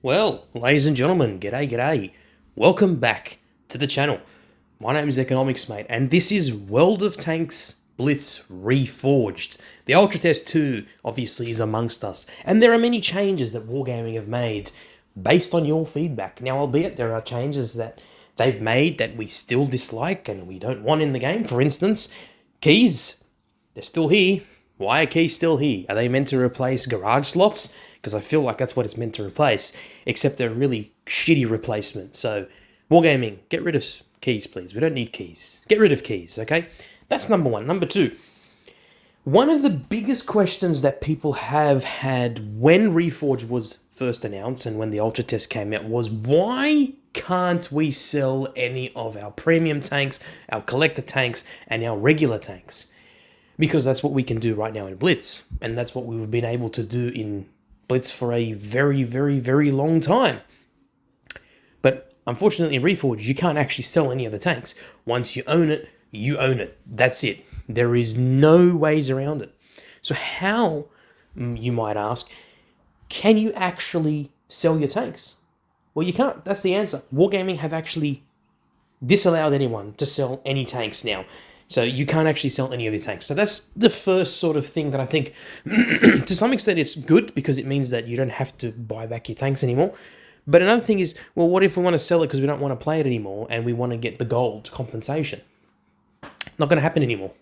Well, ladies and gentlemen, g'day. Welcome back to the channel. My name is Economics Mate, and this is World of Tanks Blitz Reforged. The Ultra Test 2 obviously is amongst us, and there are many changes that Wargaming have made based on your feedback. Now, albeit there are changes that they've made that we still dislike and we don't want in the game. For instance, keys, they're still here. Why are keys still here? Are they meant to replace garage slots? Because I feel like that's what it's meant to replace, except they're a really shitty replacement. So, Wargaming, get rid of keys, please. We don't need keys. Get rid of keys, okay? That's number one. Number two, one of the biggest questions that people have had when Reforged was first announced and when the Ultra Test came out was, why can't we sell any of our premium tanks, our collector tanks, and our regular tanks? Because that's what we can do right now in Blitz, and that's what we've been able to do in Blitz for a very long time. But unfortunately in Reforged, you can't actually sell any of the tanks. Once you own it, you own it. That's it. There is no ways around it. So how, you might ask, can you actually sell your tanks? Well, you can't. That's the answer. Wargaming have actually disallowed anyone to sell any tanks now. So you can't actually sell any of your tanks. So that's the first sort of thing that I think, to some extent, is good because it means that you don't have to buy back your tanks anymore. But another thing is, well, what if we want to sell it because we don't want to play it anymore and we want to get the gold compensation? Not going to happen anymore.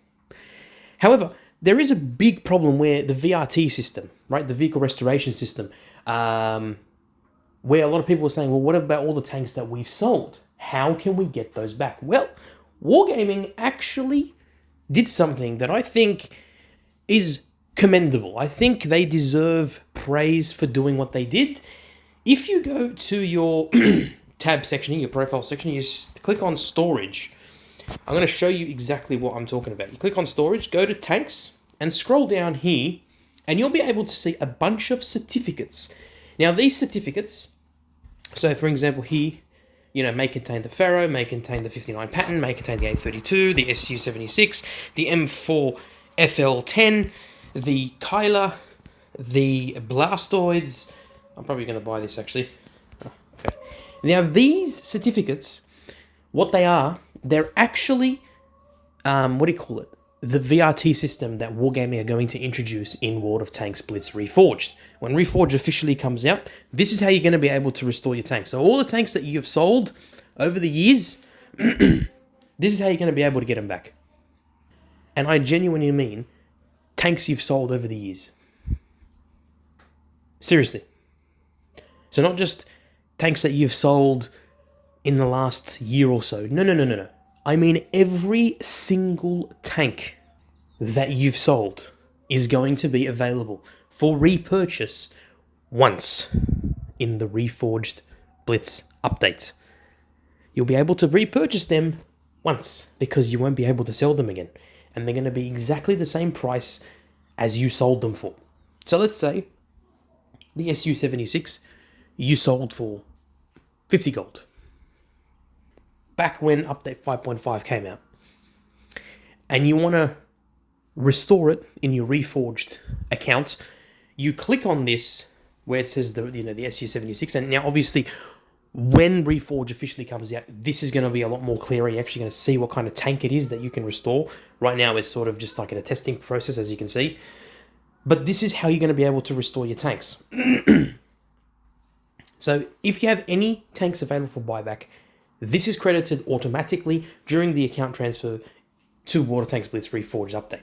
However, there is a big problem where the VRT system, right, the vehicle restoration system, where a lot of people are saying, well, what about all the tanks that we've sold? How can we get those back? Well, Wargaming actually did something that I think is commendable. I think they deserve praise for doing what they did. If you go to your tab section, your profile section, you click on storage. I'm going to show you exactly what I'm talking about. You click on storage, go to tanks, and scroll down here, and you'll be able to see a bunch of certificates. Now, these certificates, so for example here, may contain the Fiero, may contain the 59 pattern, may contain the 832, the SU-76, the M4 FL10, the Kyler, the Blastoids. I'm probably going to buy this, actually. Okay. Now, these certificates, what they are, they're actually, the VRT system that Wargaming are going to introduce in World of Tanks Blitz Reforged. When Reforged officially comes out, this is how you're going to be able to restore your tanks. So all the tanks that you've sold over the years, this is how you're going to be able to get them back. And I genuinely mean tanks you've sold over the years. Seriously. So not just tanks that you've sold in the last year or so. No. I mean every single tank that you've sold is going to be available for repurchase once in the Reforged Blitz update. You'll be able to repurchase them once because you won't be able to sell them again. And they're going to be exactly the same price as you sold them for. So let's say the SU-76 you sold for 50 gold. Back when update 5.5 came out, and you want to restore it in your Reforged account, you click on this where it says the SU-76, and now obviously when Reforged officially comes out, this is going to be a lot more clearer. You're actually going to see what kind of tank it is that you can restore. Right now it's sort of just like in a testing process, as you can see, but this is how you're going to be able to restore your tanks. So if you have any tanks available for buyback, this is credited automatically during the account transfer to World of Tanks Blitz Reforged update.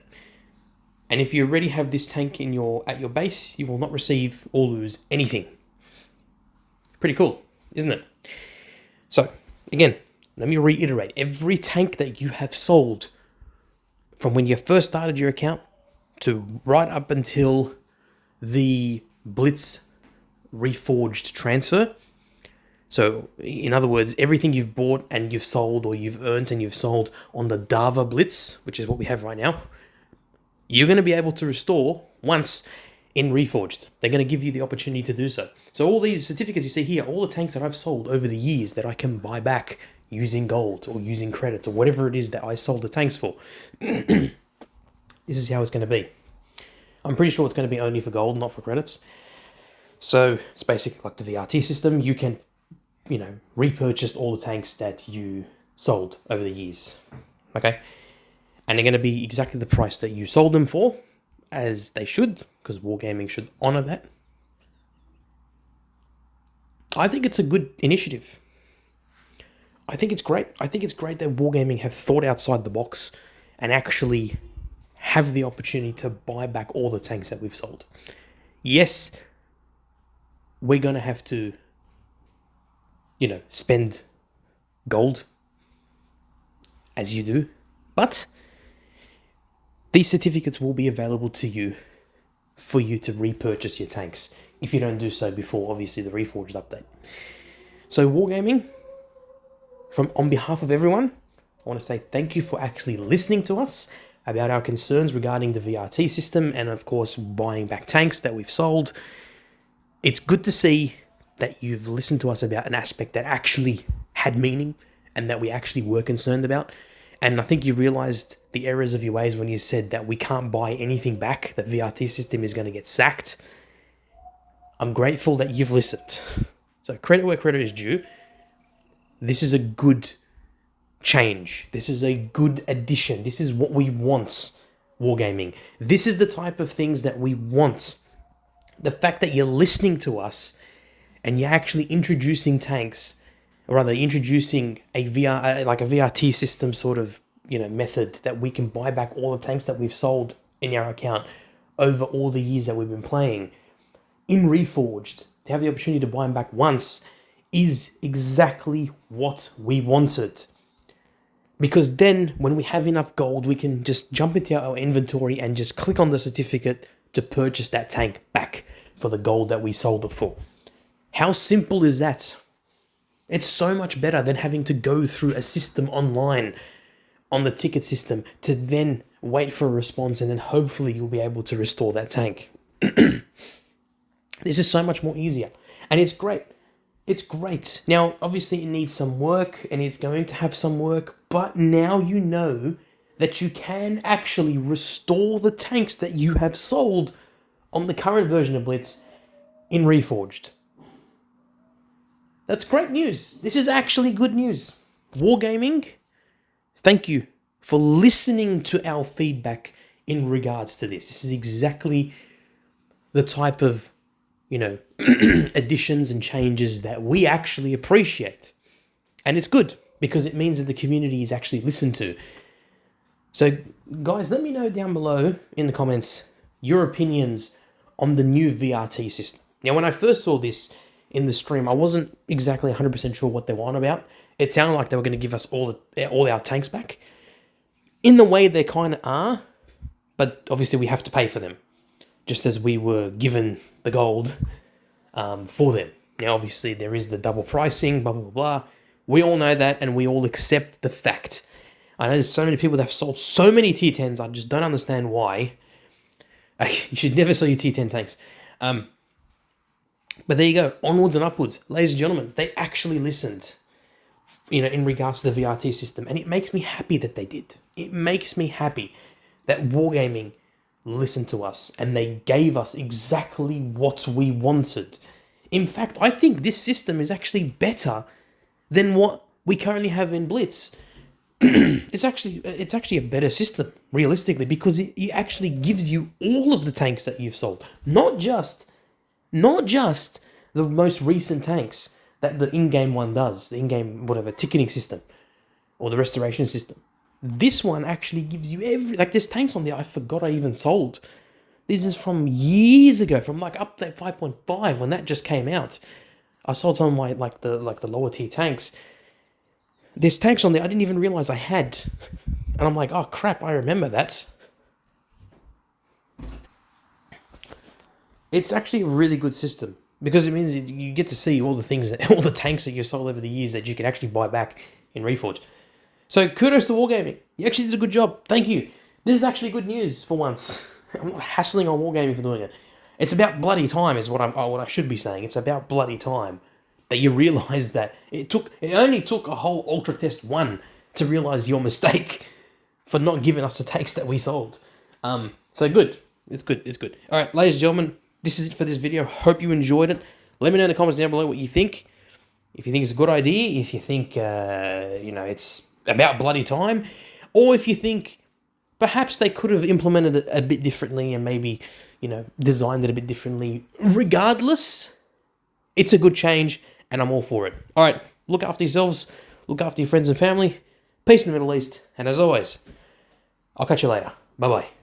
And if you already have this tank at your base, you will not receive or lose anything. Pretty cool, isn't it? So, again, let me reiterate. Every tank that you have sold from when you first started your account to right up until the Blitz Reforged transfer. So, in other words, everything you've bought and you've sold, or you've earned and you've sold on the Dava Blitz, which is what we have right now, you're going to be able to restore once in Reforged. They're going to give you the opportunity to do so. So all these certificates you see here, all the tanks that I've sold over the years that I can buy back using gold or using credits or whatever it is that I sold the tanks for, this is how it's going to be. I'm pretty sure it's going to be only for gold, not for credits. So it's basically like the VRT system. You can, repurchase all the tanks that you sold over the years. Okay? And they're going to be exactly the price that you sold them for, as they should, because Wargaming should honor that. I think it's a good initiative. I think it's great. I think it's great that Wargaming have thought outside the box and actually have the opportunity to buy back all the tanks that we've sold. Yes, we're going to have to, spend gold, as you do, but these certificates will be available to you for you to repurchase your tanks if you don't do so before, obviously, the Reforged update. So Wargaming, on behalf of everyone, I want to say thank you for actually listening to us about our concerns regarding the VRT system and, of course, buying back tanks that we've sold. It's good to see that you've listened to us about an aspect that actually had meaning and that we actually were concerned about. And I think you realized the errors of your ways when you said that we can't buy anything back, that VRT system is going to get sacked. I'm grateful that you've listened. So credit where credit is due. This is a good change. This is a good addition. This is what we want, Wargaming. This is the type of things that we want. The fact that you're listening to us and you're actually introducing tanks, or rather introducing a VRT system sort of, method that we can buy back all the tanks that we've sold in our account over all the years that we've been playing in Reforged, to have the opportunity to buy them back once is exactly what we wanted. Because then when we have enough gold, we can just jump into our inventory and just click on the certificate to purchase that tank back for the gold that we sold it for. How simple is that? It's so much better than having to go through a system online on the ticket system to then wait for a response and then hopefully you'll be able to restore that tank. This is so much more easier and it's great. It's great. Now, obviously it needs some work and it's going to have some work, but now you know that you can actually restore the tanks that you have sold on the current version of Blitz in Reforged. That's great news. This is actually good news. Wargaming, thank you for listening to our feedback in regards to this. This is exactly the type of, additions and changes that we actually appreciate. And it's good because it means that the community is actually listened to. So, guys, let me know down below in the comments your opinions on the new VRT system. Now, when I first saw this in the stream, I wasn't exactly 100% sure what they were on about. It sounded like they were going to give us all our tanks back. In the way they kind of are, but obviously we have to pay for them, just as we were given the gold for them. Now, obviously, there is the double pricing, blah, blah, blah, blah. We all know that, and we all accept the fact. I know there's so many people that have sold so many tier 10s, I just don't understand why. You should never sell your tier 10 tanks. But there you go, onwards and upwards. Ladies and gentlemen, they actually listened, in regards to the VRT system. And it makes me happy that they did. It makes me happy that Wargaming listened to us and they gave us exactly what we wanted. In fact, I think this system is actually better than what we currently have in Blitz. It's actually a better system, realistically, because it actually gives you all of the tanks that you've sold. Not just the most recent tanks that the in-game one does, the in-game, ticketing system, or the restoration system. This one actually gives you there's tanks on there I forgot I even sold. This is from years ago, from update 5.5 when that just came out. I sold some of my, the lower tier tanks. There's tanks on there I didn't even realize I had. And I'm like, oh crap, I remember that. It's actually a really good system because it means you get to see all the tanks that you sold over the years that you can actually buy back in Reforged. So kudos to Wargaming. You actually did a good job. Thank you. This is actually good news for once. I'm not hassling on Wargaming for doing it. It's about bloody time is what I should be saying. It's about bloody time that you realise that it only took a whole Ultra Test 1 to realise your mistake for not giving us the tanks that we sold. So good. It's good. All right, ladies and gentlemen, this is it for this video. Hope you enjoyed it. Let me know in the comments down below what you think. If you think it's a good idea, if you think, it's about bloody time, or if you think perhaps they could have implemented it a bit differently and maybe, designed it a bit differently. Regardless, it's a good change and I'm all for it. All right, look after yourselves, look after your friends and family. Peace in the Middle East, and as always, I'll catch you later. Bye-bye.